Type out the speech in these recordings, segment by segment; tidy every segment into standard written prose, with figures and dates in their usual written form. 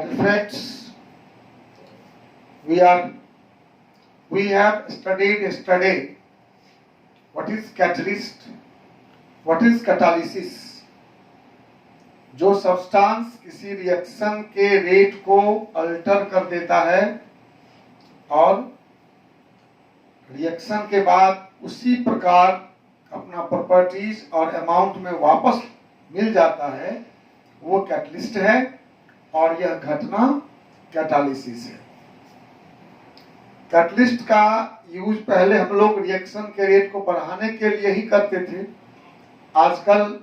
dear friends, we have studied yesterday what is catalyst, what is catalysis. जो substance किसी reaction के rate को alter कर देता है और रिएक्शन के बाद उसी प्रकार अपना प्रॉपर्टीज और अमाउंट में वापस मिल जाता है, वो कैटलिस्ट है और यह घटना कैटालिसिस है। कैटलिस्ट का यूज पहले हम लोग रिएक्शन के रेट को बढ़ाने के लिए ही करते थे, आजकल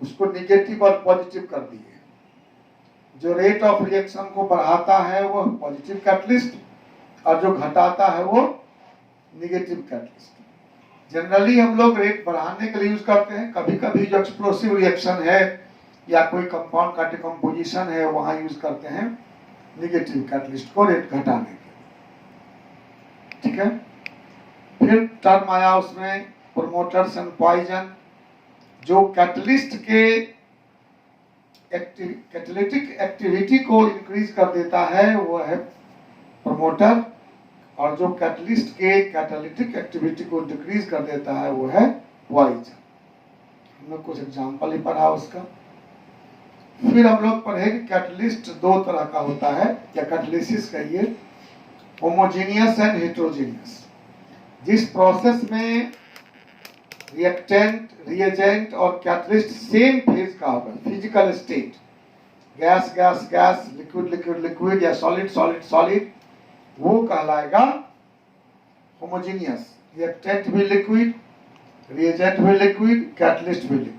उसको निगेटिव और पॉजिटिव कर दिए। जो रेट ऑफ रिएक्शन को बढ़ाता है वो पॉजिटिव कैटलिस्ट और जो घटाता है वो निगेटिव कैटलिस्ट। जनरली हम लोग रेट बढ़ाने के लिए यूज करते हैं, कभी कभी जो एक्सप्लोसिव रिएक्शन है या कोई कंपाउंड का डिकम्पोजिशन है वहां यूज करते हैं निगेटिव कैटलिस्ट को रेट घटाने के लिए। ठीक है, फिर टर्म आया उसमें प्रोमोटर्स एंड पॉइजन। जो कैटलिस्ट के कैटालिटिक एक्टिविटी को इंक्रीज कर देता है वो है प्रोमोटर, और जो कैटलिस्ट के कैटालिटिक एक्टिविटी को डिक्रीज कर देता है वो है पॉइजन। हम लोग कुछ एग्जांपल ही पढ़ा उसका। फिर हम लोग पढ़े कि कैटलिस्ट दो तरह का होता है, या कैटालिसिस कहिए, होमोजेनियस एंड हेटेरोजेनियस। जिस प्रोसेस में रिएक्टेंट, रिएजेंट और कैटलिस्ट सेम फेज का होगा, physical state, gas gas gas, liquid liquid liquid या सॉलिड सॉलिड सॉलिड, वो कहलाएगा होमोजेनियस। रिएक्टेंट भी लिक्विड, रिएजेंट भी लिक्विड, कैटलिस्ट भी लिक्विड।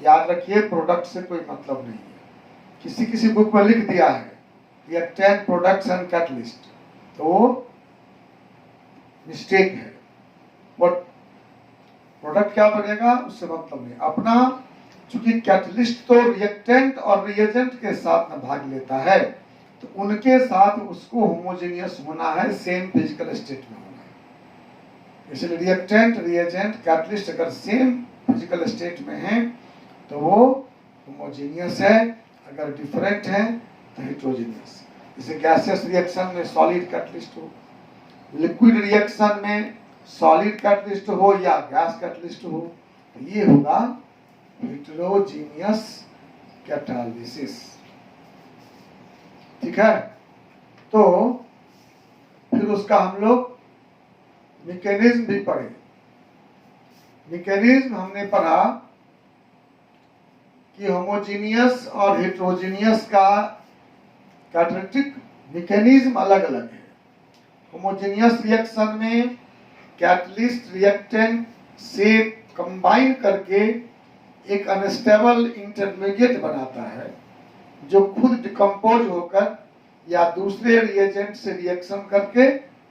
याद रखिए, प्रोडक्ट से कोई मतलब नहीं है। किसी किसी बुक में लिख दिया है रिएक्टेंट, प्रोडक्ट्स एंड कैटलिस्ट, तो वो मिस्टेक है। बट प्रोडक्ट क्या बनेगा उससे मतलब नहीं अपना, चूंकि कैटलिस्ट तो रिएक्टेंट और रिएजेंट के साथ में भाग लेता है, तो उनके साथ उसको होमोजेनियस होना है, सेम फिजिकल स्टेट में होना है। इसलिए रिएक्टेंट, रिएजेंट, कैटलिस्ट अगर सेम फिजिकल स्टेट में है तो वो होमोजेनियस है, अगर डिफरेंट है तो हेटेरोजेनियस। जैसे गैसियस रिएक्शन में सॉलिड कैटलिस्ट हो, लिक्विड रिएक्शन में सॉलिड कैटलिस्ट हो या गैस कैटलिस्ट हो, तो ये होगा हेटेरोजेनियस कैटालिसिस। ठीक है, तो फिर उसका हम लोग मैकेनिज्म भी पढ़े। मैकेनिज्म हमने पढ़ा कि होमोजेनियस और हेटेरोजेनियस का कैटालिटिक मैकेनिज्म अलग अलग है। होमोजेनियस रिएक्शन में कैटलिस्ट रिएक्टेंट से कंबाइन करके एक अनस्टेबल इंटरमीडिएट बनाता है, जो खुद डिकम्पोज होकर या दूसरे रिएजेंट से रिएक्शन करके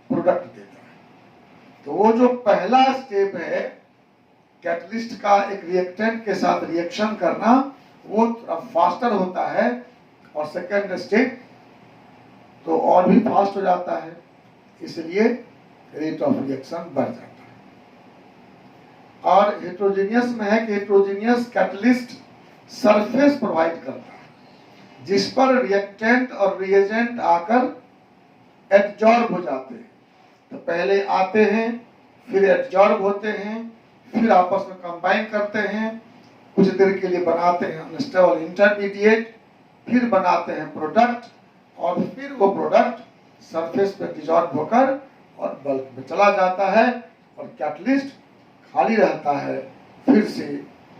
प्रोडक्ट देता है। तो वो जो पहला स्टेप है कैटलिस्ट का एक रिएक्टेंट के साथ रिएक्शन करना, वो थोड़ा फास्टर होता है, और सेकेंड स्टेप तो और भी फास्ट हो जाता है, इसलिए रेट ऑफ रिएक्शन बढ़ जाता है। और हेटेरोजेनियस में है कि हेटेरोजेनियस कैटलिस्ट सरफेस प्रोवाइड करता है जिस पर रिएक्टेंट और रिएजेंट आकर एब्जॉर्ब हो जाते हैं। तो पहले आते हैं, फिर एब्जॉर्ब होते हैं, फिर आपस में कंबाइन करते हैं, कुछ देर के लिए बनाते हैं अनस्टेबल इंटरमीडिएट, फिर बनाते हैं प्रोडक्ट, और फिर वो प्रोडक्ट सरफेस पे डिसॉल्व होकर और बल्क में चला जाता है, और कैटलिस्ट खाली रहता है फिर से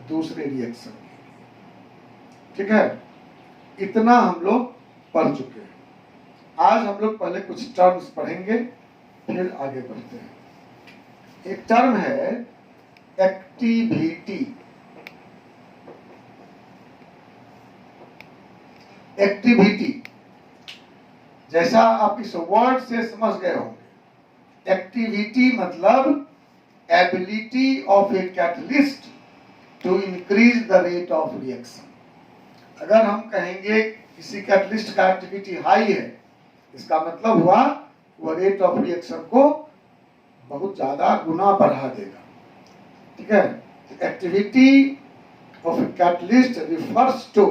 दूसरे रिएक्शन के लिए। ठीक है, इतना हम लोग पढ़ चुके हैं। आज हम लोग पहले कुछ टर्म्स पढ़ेंगे, फिर आगे बढ़ते हैं। एक टर्म है एक्टिविटी। एक्टिविटी जैसा आप इस वर्ड से समझ गए होंगे, एक्टिविटी मतलब ability of a catalyst to increase the rate of reaction. अगर हम कहेंगे किसी कैटलिस्ट का एक्टिविटी हाई है, इसका मतलब हुआ वह रेट ऑफ रिएक्शन को बहुत ज्यादा गुना बढ़ा देगा। ठीक है, activity of a catalyst refers to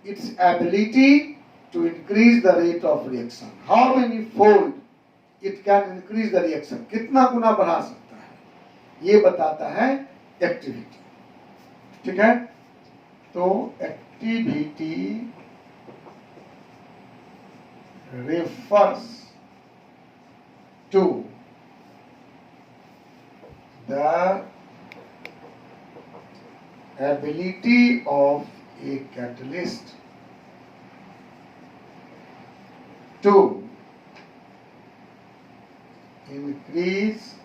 its ability to increase the rate of reaction. How many fold it can increase the reaction? कितना गुना बढ़ा सकता है, ये बताता है एक्टिविटी. ठीक है, तो activity refers to the ability of a catalyst to increase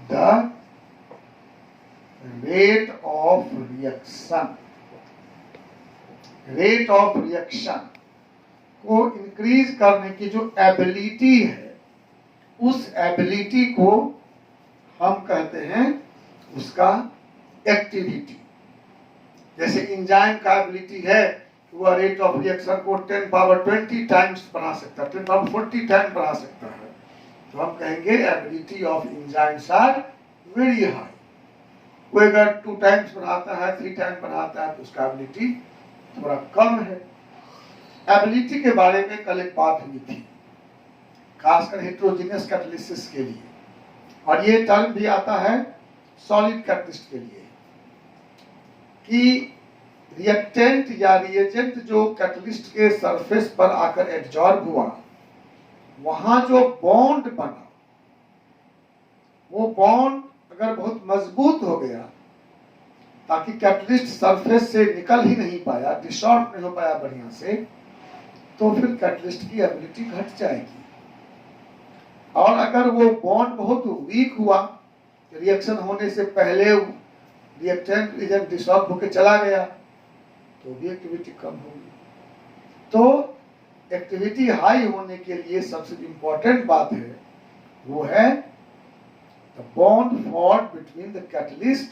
the rate of reaction. Rate of reaction को इंक्रीज करने की जो एबिलिटी है, उस एबिलिटी को हम कहते हैं उसका एक्टिविटी. जैसे एंजाइम का एबिलिटी है, वह रेट ऑफ रिएक्शन को 10 पावर 20 टाइम्स बढ़ा सकता है, 10 पावर 40 टाइम्स बढ़ा सकता है. तो हम कहेंगे ability of enzymes are very high. कोई अगर 2 टाइम्स बढ़ाता है, 3 टाइम्स बढ़ाता है, तो उसका एबिलिटी थोड़ा कम है. एबिलिटी के बारे में कल एक बात हुई थी, खासकर हेट्रोजीनियस कैटालिसिस के लिए, और ये टर्म भी आता है सॉलिड कैटालिस्ट के लिए, कि रिएक्टेंट या रिएजेंट जो कैटालिस्ट के सरफेस पर आकर एब्जॉर्ब हुआ, वहां जो बॉन्ड बना, वो बॉन्ड अगर बहुत मजबूत हो गया, ताकि कैटलिस्ट सरफेस से निकल ही नहीं पाया, डिसॉल्व नहीं हो पाया बढ़िया से, तो फिर कैटलिस्ट की एबिलिटी घट जाएगी. और अगर वो बॉन्ड बहुत वीक हुआ, रिएक्शन होने से पहले रिएक्टेंट एजेंट डिसॉल्व होकर चला गया, तो भी एक्टिविटी कम होगी. तो एक्टिविटी हाई होने के लिए सबसे इंपॉर्टेंट बात है, वो है the bond formed between the catalyst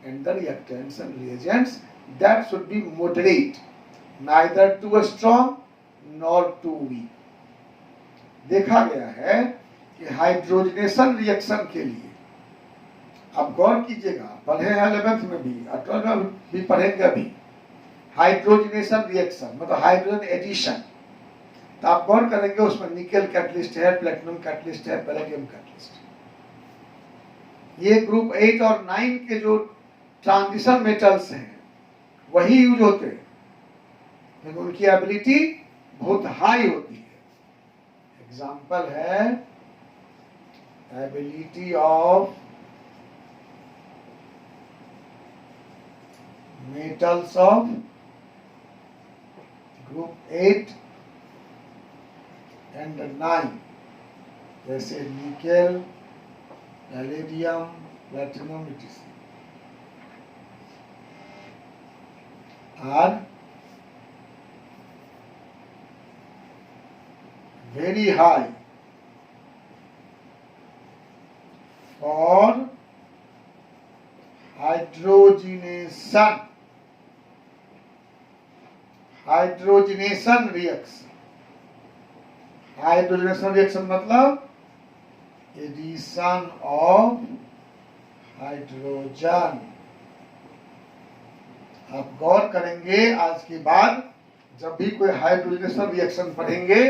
and the reactants and reagents, that should be moderate, neither too strong nor too weak. देखा गया है कि हाइड्रोजनेशन रिएक्शन के लिए, आप गौर कीजिएगा, पढ़े हैं 11th में भी, 12th में भी पढ़ेंगे अभी, हाइड्रोजनेशन रिएक्शन मतलब हाइड्रोजन एडिशन. तो आप गौर करेंगे उसमें निकेल कैटलिस्ट है, प्लेटिनम कैटलिस्ट है, पैलेडियम कैटलिस्ट. ये ग्रुप 8 और 9 के जो ट्रांजिशन मेटल्स हैं वही यूज होते हैं, लेकिन उनकी एबिलिटी बहुत हाई होती है. एग्जांपल है ability of metals of group 8 and 9, जैसे nickel, palladium, platinum, etc. are very high for hydrogenation reaction. Hydrogenation reaction मतलब एडिशन ऑफ हाइड्रोजन. आप गौर करेंगे आज के बाद जब भी कोई हाइड्रोजनेशन रिएक्शन पढ़ेंगे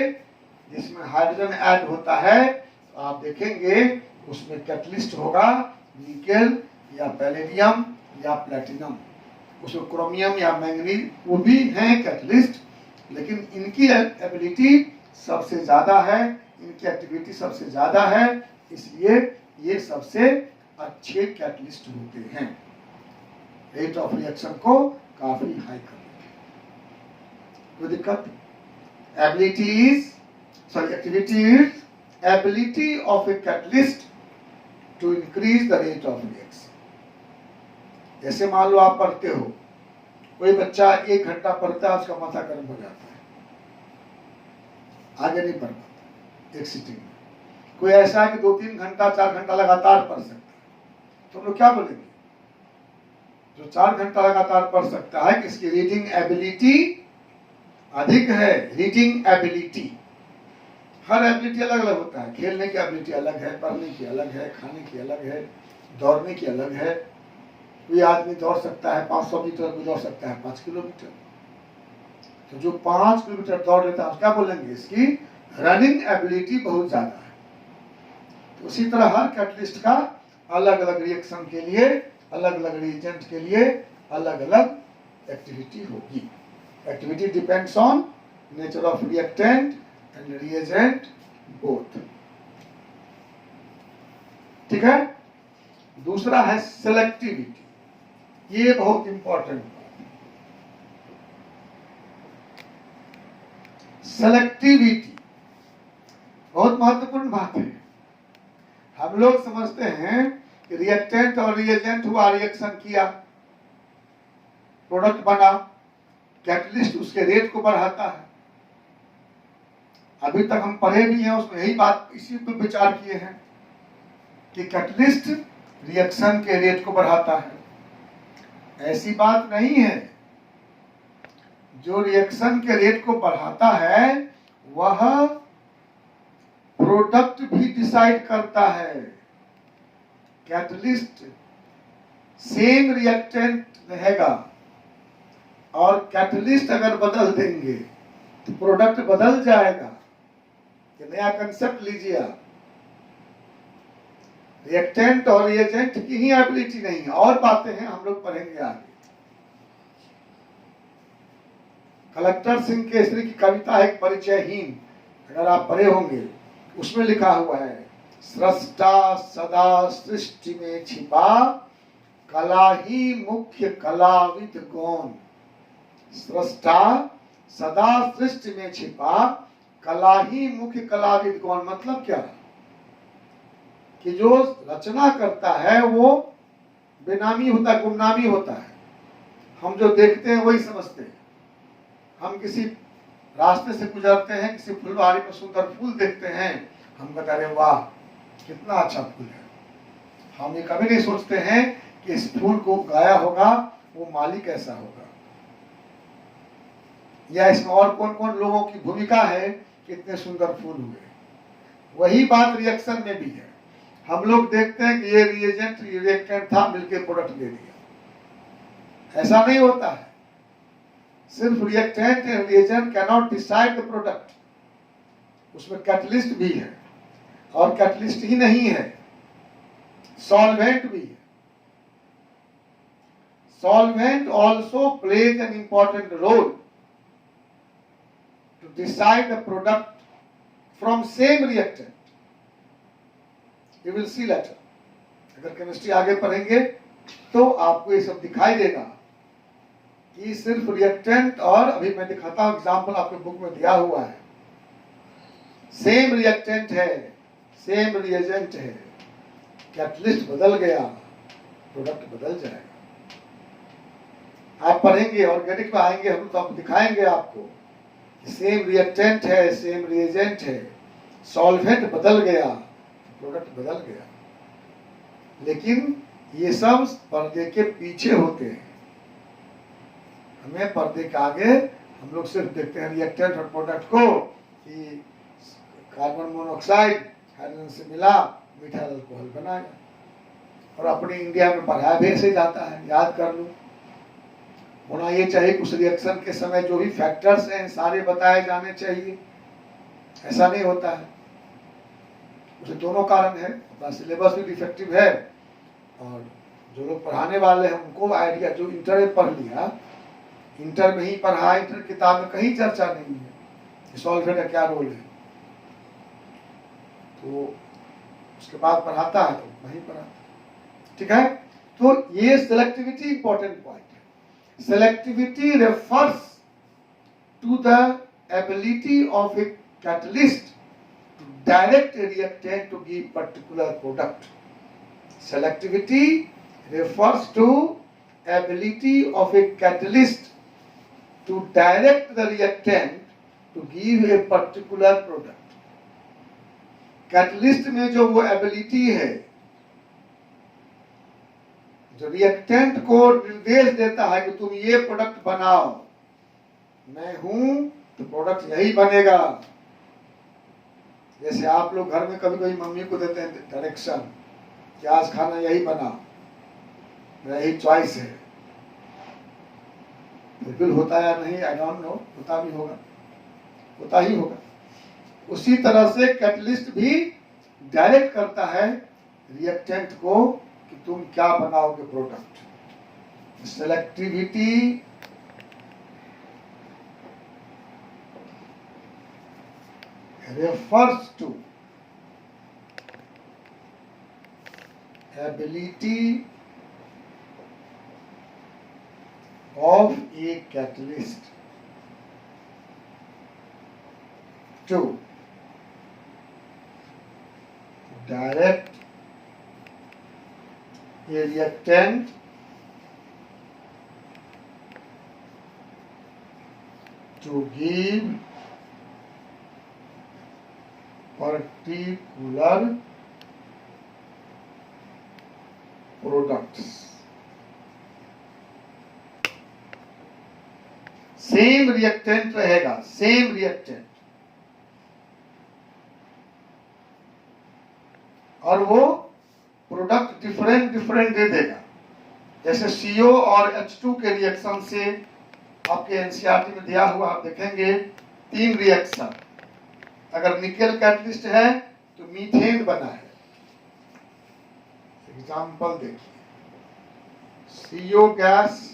जिसमें हाइड्रोजन ऐड होता है, तो आप देखेंगे उसमें कैटलिस्ट होगा निकेल या पैलेडियम या प्लैटिनम. उसमें क्रोमियम या मैंगनीज वो भी हैं कैटलिस्ट, लेकिन इनकी एबिलिटी सबसे ज्यादा है, इनकी एक्टिविटी सबसे ज्यादा है, इसलिए ये सबसे अच्छे कैटलिस्ट होते हैं. रेट ऑफ रिएक्शन को काफी हाई कर देते हैं. कोई दिक्कत? Activity is ability of a catalyst to increase the rate of reaction. जैसे मान लो आप पढ़ते हो, कोई बच्चा 1 घंटा पढ़ता है, उसका माथा गर्म हो जाता है, आगे नहीं पढ़ पाता एक सिटिंग में. कोई ऐसा है कि 2-3 घंटा 4 घंटा लगातार पढ़ सकता है, तो हम लोग क्या बोलेंगे? जो 4 घंटा लगातार पढ़ सकता है, इसकी रीडिंग एबिलिटी अधिक है. रीडिंग एबिलिटी, हर एबिलिटी अलग अलग होता है. खेलने की एबिलिटी अलग है, पढ़ने की अलग है, खाने की अलग है, दौड़ने की अलग है. कोई आदमी दौड़ सकता है 500 मीटर, कोई दौड़ सकता है 5 किलोमीटर. तो जो 5 किलोमीटर दौड़ लेता है क्या बोलेंगे, इसकी रनिंग एबिलिटी बहुत ज्यादा है। तो उसी तरह हर कैटलिस्ट का अलग अलग रिएक्शन के लिए, अलग अलग रिएजेंट के लिए अलग अलग एक्टिविटी होगी। Activity depends on nature of reactant and reagent both. ठीक है। दूसरा है सेलेक्टिविटी। ये बहुत इंपॉर्टेंट बात है। सेलेक्टिविटी बहुत महत्वपूर्ण बात है। हम लोग समझते हैं कि रिएक्टेंट और रिएजेंट हुआ, रिएक्शन किया, प्रोडक्ट बना, कैटलिस्ट उसके रेट को बढ़ाता है। अभी तक हम पढ़े भी हैं, उसमें यही बात, इसी पर विचार किए हैं कि कैटलिस्ट रिएक्शन के रेट को बढ़ाता है। ऐसी बात नहीं है। जो रिएक्शन के रेट को बढ़ाता है वह प्रोडक्ट भी डिसाइड करता है। कैटलिस्ट सेम रिएक्टेंट रहेगा और कैटलिस्ट अगर बदल देंगे तो प्रोडक्ट बदल जाएगा। ये नया कंसेप्ट लीजिए आप। रिएक्टेंट और रिएजेंट की ही एबिलिटी नहीं है, और बातें हैं, हम लोग पढ़ेंगे आगे। कलेक्टर सिंह केसरी की कविता है परिचयहीन, अगर आप पढ़े होंगे, उसमें लिखा हुआ है, सृष्टा सदा सृष्टि में छिपा, कला ही मुख्य कलाविद गौन। सृष्टा सदा सृष्टि में छिपा, कला ही मुख्य कलाविद गौन। मतलब क्या कि जो रचना करता है वो बेनामी होता है, गुमनामी होता है। हम जो देखते हैं वही समझते हैं। हम किसी रास्ते से गुजरते हैं, किसी फुलवारी में सुंदर फूल देखते हैं, हम कहते हैं वाह कितना अच्छा फूल है। हम ये कभी नहीं सोचते हैं कि इस फूल को गाया होगा वो माली कैसा होगा, या इसमें और कौन कौन लोगों की भूमिका है कि इतने सुंदर फूल हुए। वही बात रिएक्शन में भी है। हम लोग देखते हैं कि ये रिएजेंट रिएक्टेंट था, मिलकर प्रोडक्ट दे दिया। ऐसा नहीं होता है। सिर्फ reactant and reagent can not decide the product. उसमें कैटलिस्ट भी है, और कैटलिस्ट ही नहीं है, सॉल्वेंट भी है। Solvent also plays an important role to decide the product from same reactant. You will see later. अगर केमिस्ट्री आगे पढ़ेंगे तो आपको ये सब दिखाई देगा कि सिर्फ रिएक्टेंट, और अभी मैं दिखाता हूं एग्जाम्पल, आपके बुक में दिया हुआ है। सेम रिएक्टेंट है, सेम रिएजेंट है, कैटलिस्ट बदल गया, प्रोडक्ट बदल जाएगा। आप पढ़ेंगे, ऑर्गेनिक में आएंगे हम तो आप दिखाएंगे आपको, सेम रिएक्टेंट है, सेम रिएजेंट है, सॉल्वेंट बदल गया, प्रोडक्ट बदल गया। लेकिन ये सब पर्दे के पीछे होते हैं। हमें पर्दे के आगे हम लोग सिर्फ देखते हैं रिएक्टेंट और प्रोडक्ट को कि कार्बन मोनोऑक्साइड हाइड्रोजन से मिला, मीठा अल्कोहल बनाया, और अपने इंडिया में पढ़ाया भी ऐसे जाता है। याद कर लो, होना ये चाहिए उस रिएक्शन के समय जो भी फैक्टर्स हैं सारे बताए जाने चाहिए। ऐसा नहीं होता है। उसे दोनों कारण है, अपना सिलेबस भी डिफेक्टिव है, और जो लोग पढ़ाने वाले हैं उनको आइडिया, जो इंटर में पढ़ लिया, इंटर में ही पढ़ा, इंटर किताब में कहीं चर्चा नहीं है सॉल्वेंट का क्या रोल है, तो उसके बाद पढ़ाता है तो नहीं पढ़ाता। ठीक है। तो ये सेलेक्टिविटी इंपॉर्टेंट पॉइंट है। Selectivity refers to the ability of a catalyst direct a reactant to give particular product. Selectivity refers to ability of a catalyst to direct the reactant to give a particular product. Catalyst में जो वो ability है, जो reactant को निर्देश देता है कि तुम ये प्रोडक्ट बनाओ, मैं हूं तो प्रोडक्ट यही बनेगा। जैसे आप लोग घर में कभी कभी मम्मी को देते हैं डायरेक्शन कि आज खाना यही बना, मेरा यही चॉइस है, बिल्कुल होता है या नहीं, आई डोंट नो, होता भी होगा, होता ही होगा। उसी तरह से कैटलिस्ट भी डायरेक्ट करता है रिएक्टेंट को कि तुम क्या बनाओगे product. Selectivity refers to ability of a catalyst to direct a reactant to give particular products। Same reactant रहेगा, सेम रिएक्टेंट, और वो प्रोडक्ट डिफरेंट डिफरेंट दे देगा। जैसे CO और H2 के रिएक्शन से आपके एनसीईआरटी में दिया हुआ आप देखेंगे 3 रिएक्शन। अगर निकेल कैटलिस्ट है तो मीथेन बना है। एग्जाम्पल देखिए, CO gas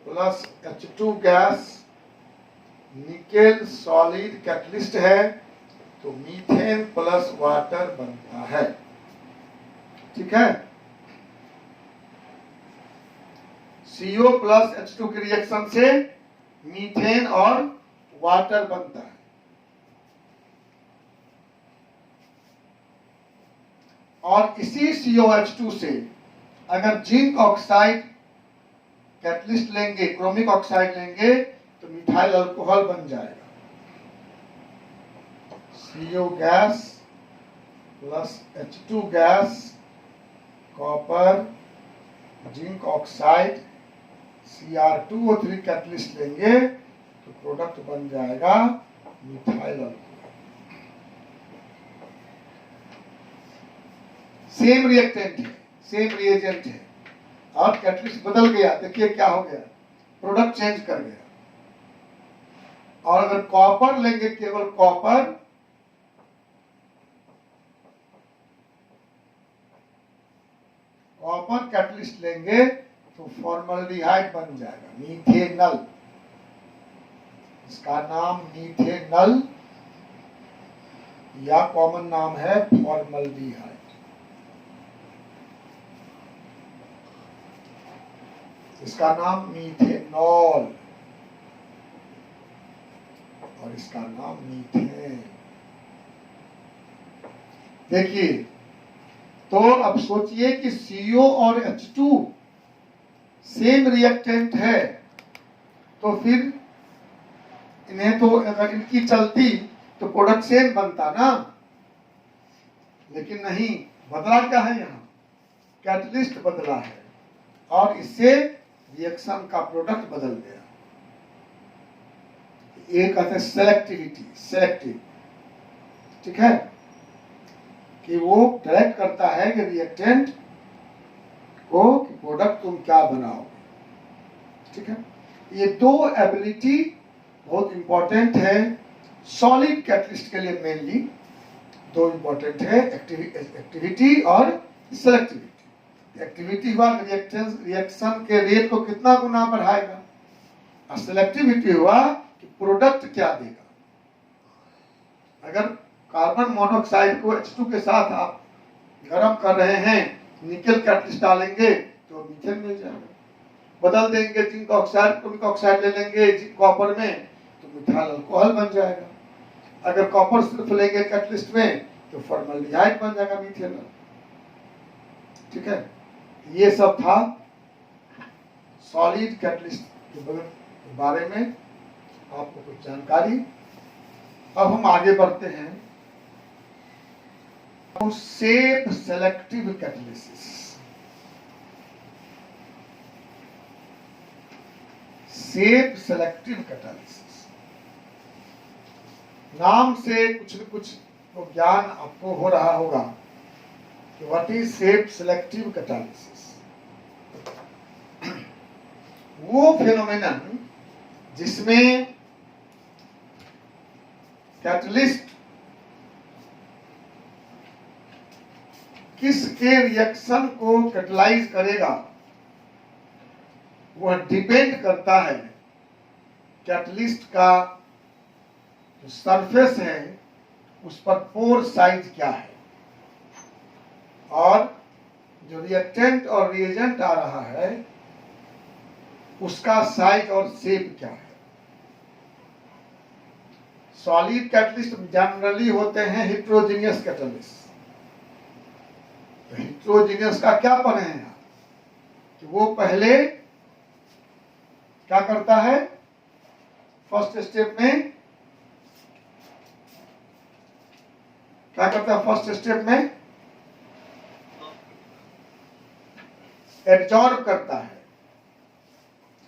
plus H2 gas nickel solid catalyst है तो मीथेन प्लस वाटर बनता है। ठीक है, CO प्लस H2 के रिएक्शन से मीथेन और वाटर बनता है। और इसी COH2 से अगर जिंक ऑक्साइड कैटलिस्ट लेंगे, क्रोमिक ऑक्साइड लेंगे तो मिथाइल अल्कोहल बन जाएगा। CO gas plus H2 gas, copper, zinc oxide, Cr2O3 catalyst लेंगे तो प्रोडक्ट बन जाएगा मिथाइल अल्कोहल। सेम रिएक्टेंट है, सेम रिएजेंट है, और कैटलिस्ट बदल गया, देखिए क्या हो गया, प्रोडक्ट चेंज कर गया। और अगर कॉपर लेंगे, केवल कॉपर, कॉपर कैटलिस्ट लेंगे तो फॉर्मल्डिहाइड बन जाएगा, मीथेनल। इसका नाम मीथेनल या कॉमन नाम है फॉर्मल्डिहाइड। इसका नाम मीथेनॉल और इसका नाम मीथेन। देखिए, तो अब सोचिए कि CO और H2 सेम रिएक्टेंट है, तो फिर इन्हें तो अगर इनकी चलती तो प्रोडक्ट सेम बनता ना, लेकिन नहीं, बदला क्या है, यहाँ कैटलिस्ट बदला है और इससे रिएक्शन का प्रोडक्ट बदल गया। ये कहते हैं सेलेक्टिविटी, सेलेक्टिव। ठीक है, कि वो डायरेक्ट करता है कि रिएक्टेंट को कि प्रोडक्ट तुम क्या बनाओगे। ठीक है, ये दो एबिलिटी बहुत इंपॉर्टेंट है सॉलिड कैटलिस्ट के लिए। मेनली दो इंपॉर्टेंट है, एक्टिविटी और सेलेक्टिविटी। एक्टिविटी हुआ रिएक्शन के रेट को कितना गुना बढ़ाएगा, और सेलेक्टिविटी हुआ कि प्रोडक्ट क्या देगा। अगर कार्बन मोनोऑक्साइड को H2 के साथ आप गर्म कर रहे हैं, निकेल कैटलिस्ट डालेंगे तो मीथेन मिल जाएगा। बदल देंगे जिंक ऑक्साइड, क्रोमिक ऑक्साइड ले लेंगे कॉपर में तो मिथाइल अल्कोहल बन जाएगा। अगर कॉपर सिर्फ लेंगे कैटलिस्ट में तो फॉर्मल्डिहाइड बन जाएगा, मीथेनॉल। ठीक है, ये सब था सॉलिड कैटलिस्ट के बारे में आपको कुछ जानकारी। अब हम आगे बढ़ते हैं तो safe selective catalysis. Safe selective catalysis नाम से कुछ न कुछ तो ज्ञान आपको हो रहा होगा कि what is safe selective catalysis. वो फेनोमेनन जिसमें कैटलिस्ट किसके रिएक्शन को कैटलाइज करेगा, वह डिपेंड करता है कैटलिस्ट का जो सरफेस है उस पर पोर साइज क्या है और जो रिएक्टेंट और रिएजेंट आ रहा है उसका साइज और शेप क्या है। सॉलिड कैटलिस्ट जनरली होते हैं हेटेरोजेनियस कैटलिस्ट। तो हेटेरोजेनियस का क्या पढ़े हैं आप कि वो पहले क्या करता है, फर्स्ट स्टेप में क्या करता है, फर्स्ट स्टेप में एब्जॉर्ब करता है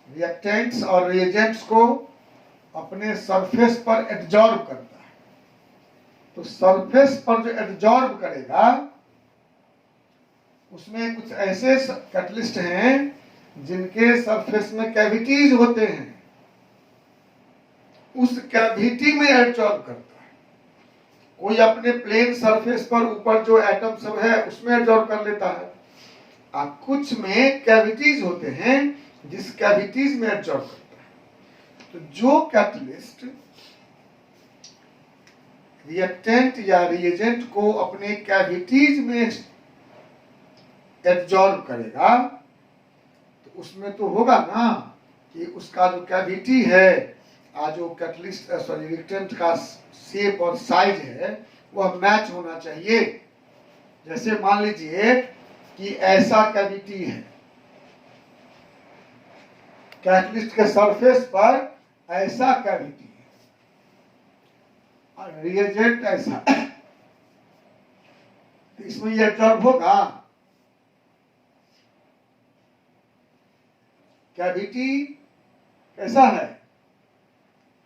रिएक्टेंट्स और रिएजेंट्स को, अपने सरफेस पर एब्जॉर्ब करता है। तो सरफेस पर जो एब्जॉर्ब करेगा उसमें कुछ ऐसे कैटलिस्ट हैं जिनके सरफेस में कैविटीज होते हैं, उस कैविटी में एब्जॉर्ब करता है। कोई अपने प्लेन सरफेस पर ऊपर जो एटम सब है उसमें एब्जॉर्ब कर लेता है, और कुछ में कैविटीज होते हैं जिस कैविटीज में एब्जॉर्ब करता है। तो जो कैटलिस्ट रिएक्टेंट या रिएजेंट को अपने कैविटीज में एब्जॉर्ब करेगा तो उसमें तो होगा ना कि उसका जो कैविटी है, जो कैटलिस्ट रिएक्टेंट का शेप और साइज है वह मैच होना चाहिए। जैसे मान लीजिए कि ऐसा कैविटी है, कैटलिस्ट के सरफेस पर ऐसा कैविटी है और रिएजेंट ऐसा, तो इसमें यह एब्जॉर्ब होगा। कैविटी कैसा है,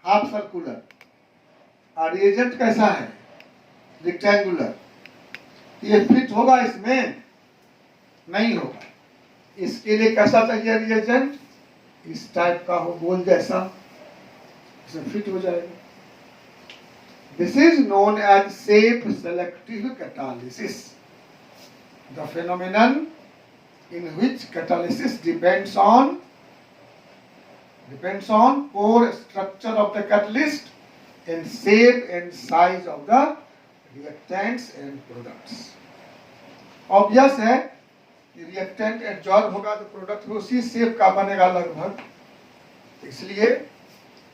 हाफ सर्कुलर, और रिएजेंट कैसा है, रेक्टेंगुलर। ये फिट होगा इसमें? नहीं होगा। इसके लिए कैसा चाहिए रिएजेंट, इस टाइप का हो, गोल जैसा, इसमें फिट हो जाएगा। This is known as shape selective catalysis, the phenomenon in which catalysis depends on pore structure of the catalyst and shape and size of the reactants and products. Obvious है कि reactant absorb होगा तो product भी उसी shape का बनेगा लगभग, इसलिए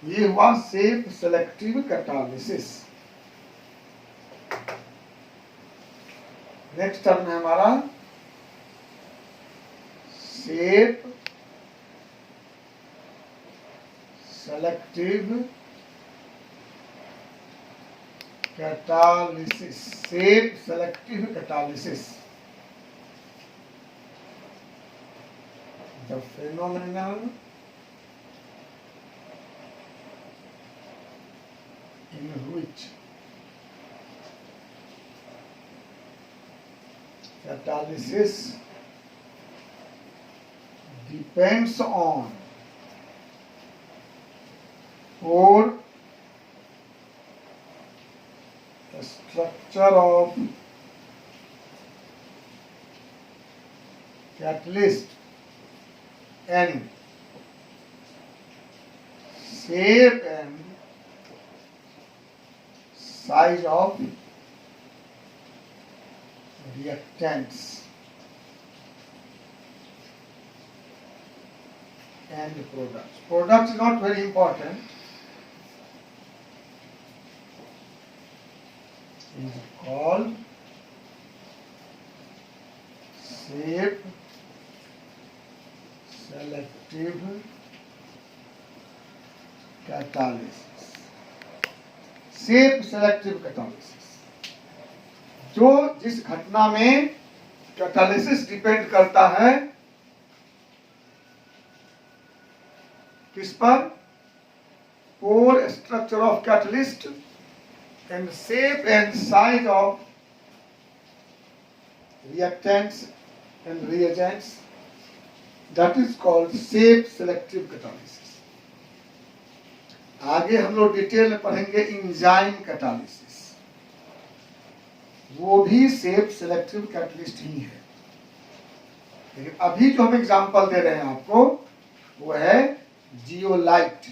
ये हुआ shape selective catalysis. Next term है हमारा shape selective catalysis. Shape selective catalysis, the phenomenon in which catalysis depends on pore structure of catalyst and shape and size of reactants and products. Products is not very important. Is called shape selective catalysis. Shape selective catalysis, जो जिस घटना में catalysis depend करता है किस पर, pore structure of catalyst and shape and size of reactants and reagents that is called shape selective catalysis. आगे हम लोग डिटेल में पढ़ेंगे एंजाइम कैटालिसिस, वो भी सेफ सेलेक्टिव कैटलिस्ट ही है। लेकिन अभी जो हम एग्जांपल दे रहे हैं आपको वो है जियोलाइट।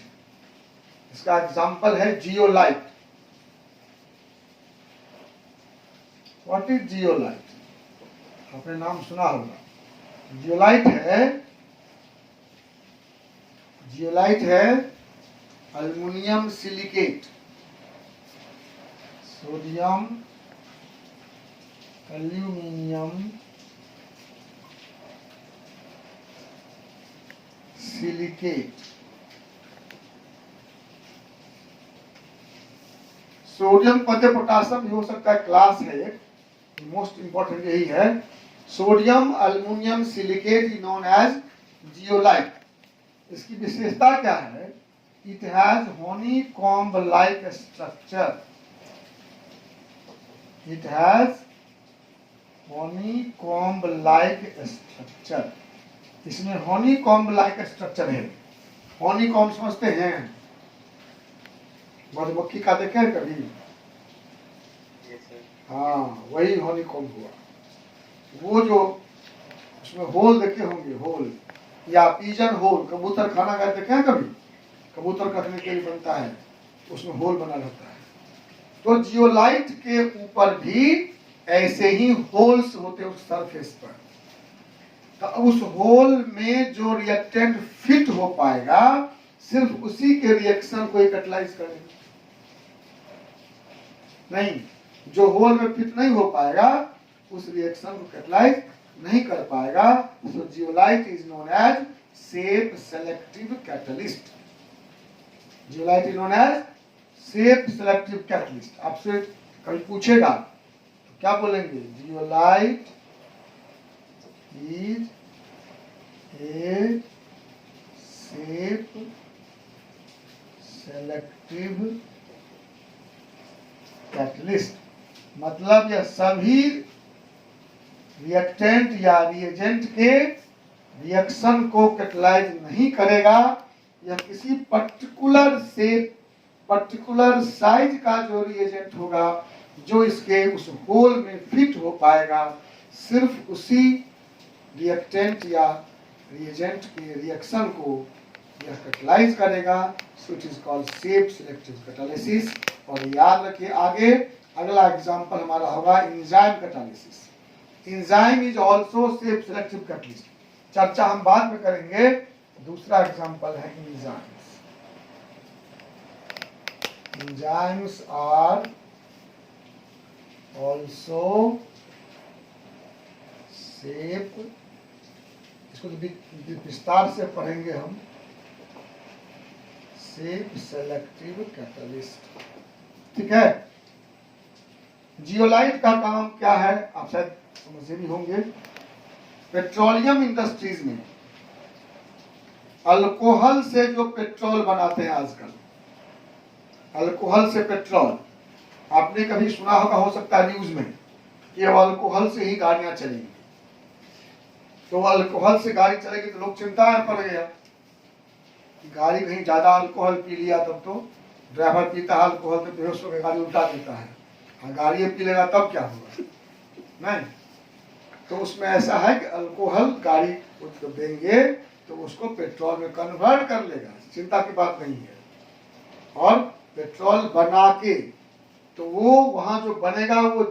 इसका एग्जांपल है जियोलाइट। What is zeolite? आपने नाम सुना होगा। जियोलाइट है aluminium silicate, sodium aluminium silicate. Sodium पते पोटासियम भी हो सकता है, क्लास है एक, मोस्ट इंपॉर्टेंट यही है। Sodium aluminium silicate is known as zeolite. इसकी विशेषता क्या है? It has honeycomb like structure. It has honeycomb like structure. इसमें हनीकॉम्ब लाइक स्ट्रक्चर है। हनीकॉम्ब समझते हैं? मधुमक्खी का देखे हैं कभी? हाँ, वही हनीकॉम्ब हुआ। वो जो उसमें होल देखे होंगे, होल या पिजन होल, कबूतर खाना खाए देखे हैं कभी? कबूतर रखने के लिए बनता है, उसमें होल बना रहता है। तो जियोलाइट के ऊपर भी ऐसे ही होल्स होते हैं उस सरफेस पर। तो उस होल में जो रिएक्टेंट फिट हो पाएगा, सिर्फ उसी के रिएक्शन को कैटलाइज करेगा। नहीं, जो होल में फिट नहीं हो पाएगा उस रिएक्शन को कैटलाइज नहीं कर पाएगा। So zeolite is known as shape selective catalyst. Zeolite is known as shape selective catalyst. आपसे कभी पूछेगा तो क्या बोलेंगे? Zeolite is a safe selective catalyst। मतलब यह सभी रिएक्टेंट या रिएजेंट के रिएक्शन को कैटलाइज नहीं करेगा। यह किसी पर्टिकुलर साइज का जो रिएजेंट होगा, जो इसके उस होल में फिट हो पाएगा, सिर्फ उसी रिएक्टेंट या रिएजेंट के रिएक्शन को यह कैटलाइज करेगा। So it is called shape selective catalysis. और याद रखिए, आगे अगला एग्जांपल हमारा होगा enzyme catalysis. Enzyme is also shape selective catalyst. चर्चा हम बाद में करेंगे। दूसरा एग्जांपल है enzymes. Enzymes are also shape, इसको विस्तार से पढ़ेंगे हम, सेफ सेलेक्टिव कैटलिस्ट। ठीक है। जियोलाइट का काम क्या है आप शायद समझे भी होंगे। पेट्रोलियम इंडस्ट्रीज में अल्कोहल से जो पेट्रोल बनाते हैं आजकल, अल्कोहल से पेट्रोल, आपने कभी सुना होगा, हो सकता है न्यूज में, कि अब अल्कोहल से ही गाड़ियां चलेंगी। तो अल्कोहल से गाड़ी चलेगी तो लोग चिंता में पड़ गया कि गाड़ी कहीं ज्यादा अल्कोहल पी लिया, तब तो ड्राइवर पीता है अल्कोहल तो बेहोश होकर गाड़ी उल्टा देता है, और गाड़ी पी लेगा तब क्या होगा? नहीं, तो उसमें ऐसा है कि अल्कोहल गाड़ी को देंगे तो उसको पेट्रोल में कन्वर्ट कर लेगा, चिंता की बात नहीं है। और पेट्रोल बना के तो वो वहां जो बनेगा वो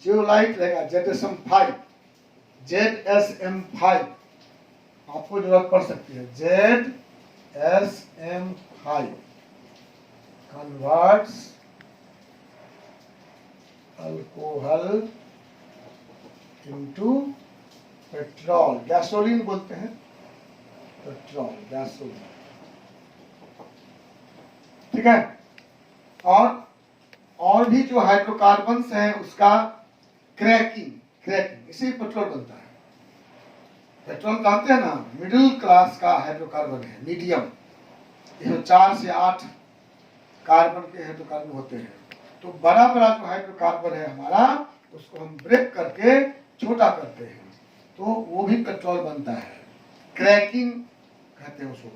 जियोलाइट रहेगा, ZSM5, ZSM5 आपको जरूरत पड़ सकती है। ZSM5 converts alcohol into petrol, gasoline बोलते हैं, पेट्रोल गैसोलीन। ठीक है। और भी जो हाइड्रोकार्बन्स हैं उसका क्रैकिंग, इसी पेट्रोल बनता है। पेट्रोल जानते हैं ना, मिडिल क्लास का हाइड्रोकार्बन है, मीडियम। ये 4 से 8 कार्बन के हाइड्रोकार्बन होते हैं। तो बड़ा बड़ा जो हाइड्रोकार्बन है हमारा, उसको हम ब्रेक करके छोटा करते हैं, तो वो भी पेट्रोल बनता है। क्रैकिंग कहते हैं उसको,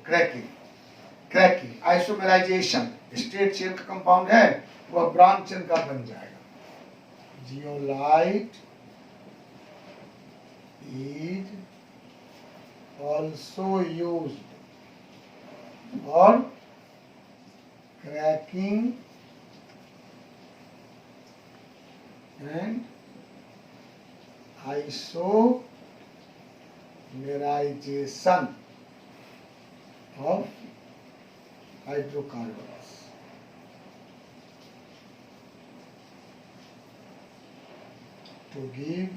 क्रैकिंग आइसोमेराइजेशन स्ट्रेट चेन का कंपाउंड है, वह ब्रांच चेन का बन जाएगा। Zeolite is also used for cracking and isomerisation of hydrocarbons. To give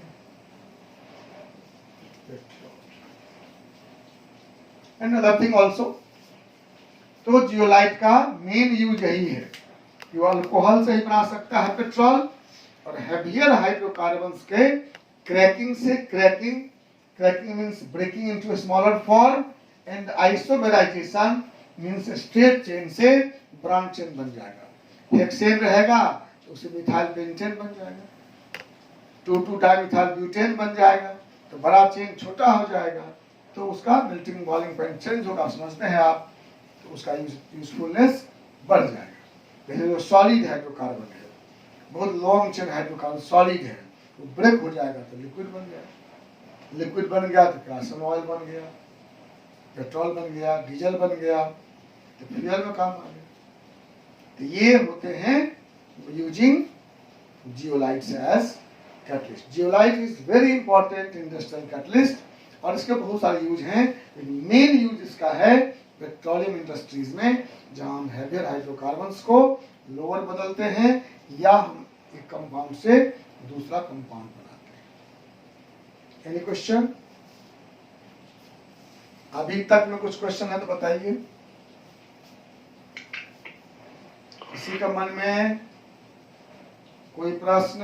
petrol. Another thing also, तो जियोलाइट का मेन यूज यही है कि वो अल्कोहल से ही बना सकता है पेट्रोल, और हैवियर हाइड्रोकार्बन्स के क्रैकिंग से, cracking means breaking into smaller form, and isomerisation means straight chain से ब्रांच चेन बन जाएगा। हेक्सेन रहेगा तो उसे मिथाइल पेंटेन बन जाएगा, 2,2-डाइमिथाइल ब्यूटेन बन जाएगा, तो बड़ा चेन छोटा हो जाएगा, तो उसका मेल्टिंग बॉइलिंग पॉइंट चेंज होगा, समझते हैं आप, तो उसका यूजफुलनेस बढ़ जाएगा। जैसे जो सॉलिड हाइड्रोकार्बन है, बहुत लॉन्ग चेन हाइड्रोकार्बन सॉलिड है, तो ब्रेक हो जाएगा तो लिक्विड बन जाएगा, लिक्विड बन गया तो केरोसिन ऑयल बन गया, पेट्रोल बन गया, डीजल बन गया, तो फ्यूल में काम आ गया। तो ये होते हैं using zeolites as catalyst. Zeolite is very important industrial catalyst, और इसके बहुत सारे यूज हैं। मेन यूज इसका है पेट्रोलियम इंडस्ट्रीज में, जहां हम हैवियर हाइड्रोकार्बन्स को लोअर बदलते हैं, या हम एक कंपाउंड से दूसरा कंपाउंड बनाते हैं। Any question? अभी तक में कुछ क्वेश्चन है तो बताइए। किसी का मन में कोई प्रश्न?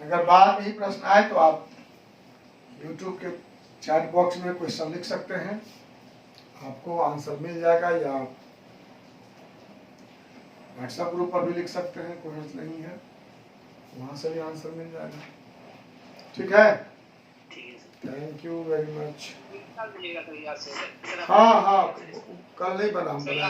अगर बाद में ही प्रश्न आए तो आप YouTube के चैट बॉक्स में क्वेश्चन लिख सकते हैं, आपको आंसर मिल जाएगा, या व्हाट्सएप ग्रुप पर भी लिख सकते हैं, कोई हर्ज नहीं है, वहां से भी आंसर मिल जाएगा। ठीक है, थैंक यू वेरी मच। हाँ, कल नहीं बना, हम बना।